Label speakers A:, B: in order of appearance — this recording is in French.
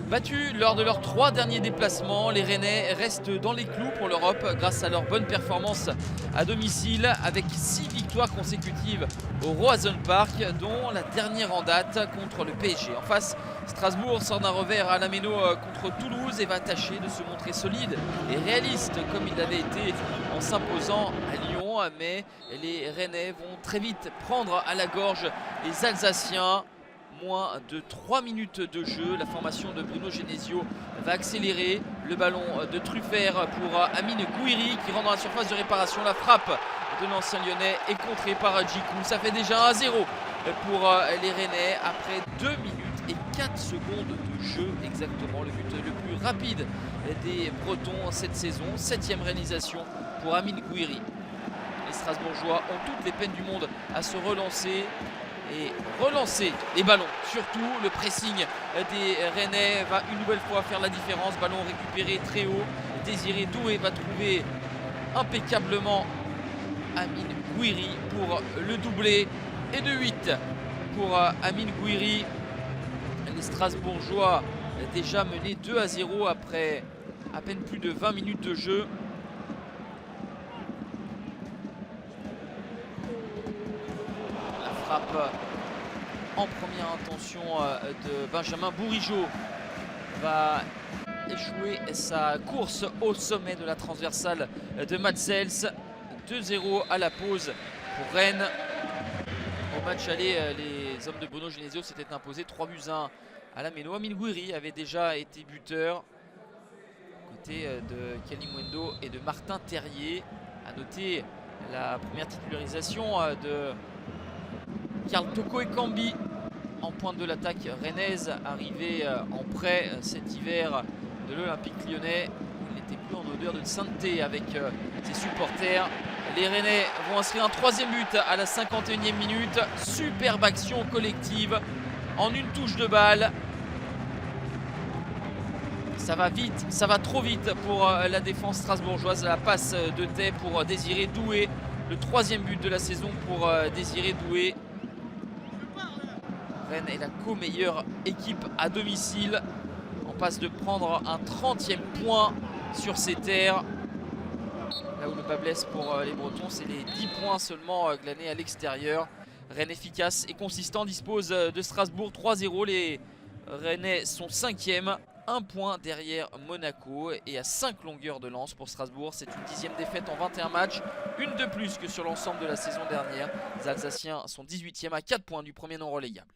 A: Battus lors de leurs 3 derniers déplacements, les Rennais restent dans les clous pour l'Europe grâce à leur bonne performance à domicile avec 6 victoires consécutives au Roazhon Park, dont la dernière en date contre le PSG. En face, Strasbourg sort d'un revers à la Méno contre Toulouse et va tâcher de se montrer solide et réaliste comme il l'avait été en s'imposant à Lyon. Mais les Rennais vont très vite prendre à la gorge les Alsaciens. Moins de 3 minutes de jeu, la formation de Bruno Genesio va accélérer. Le ballon de Truffert pour Amine Gouiri qui rentre dans la surface de réparation. La frappe de l'ancien lyonnais est contrée par Djikou. Ça fait déjà 1-0 pour les Rennais après 2 minutes et 4 secondes de jeu. Exactement le but le plus rapide des Bretons cette saison. 7e réalisation pour Amine Gouiri. Les Strasbourgeois ont toutes les peines du monde à se relancer et relancer les ballons. Surtout le pressing des Rennais va une nouvelle fois faire la différence. Ballon récupéré très haut. Désiré Doué va trouver impeccablement Amine Gouiri pour le doublé. Et de 8 pour Amine Gouiri. Les Strasbourgeois déjà menés 2-0 après à peine plus de 20 minutes de jeu. Frappe en première intention de Benjamin Bourigeaud va échouer sa course au sommet de la transversale de Matzels. 2-0 à la pause pour Rennes. Au match aller, les hommes de Bruno Genesio s'étaient imposés 3-1 à la Méno. Amine Gouiri avait déjà été buteur côté de Kalimwendo et de Martin Terrier. A noter la première titularisation de Karl Toko Ekambi en pointe de l'attaque rennaise, arrivé en prêt cet hiver de l'Olympique lyonnais. Il n'était plus en odeur de sainteté avec ses supporters. Les Rennais vont inscrire un 3e but à la 51e minute. Superbe action collective en une touche de balle. Ça va vite, ça va trop vite pour la défense strasbourgeoise. La passe de tête pour Désiré Doué. Le 3e but de la saison pour Désiré Doué. Rennes est la co-meilleure équipe à domicile. On passe de prendre un 30e point sur ses terres. Là où le bas blesse pour les Bretons, c'est les 10 points seulement glanés à l'extérieur. Rennes efficace et consistant dispose de Strasbourg 3-0. Les Rennais sont 5e, 1 point derrière Monaco et à 5 longueurs de lance pour Strasbourg. C'est une 10e défaite en 21 matchs, une de plus que sur l'ensemble de la saison dernière. Les Alsaciens sont 18e à 4 points du premier non relégable.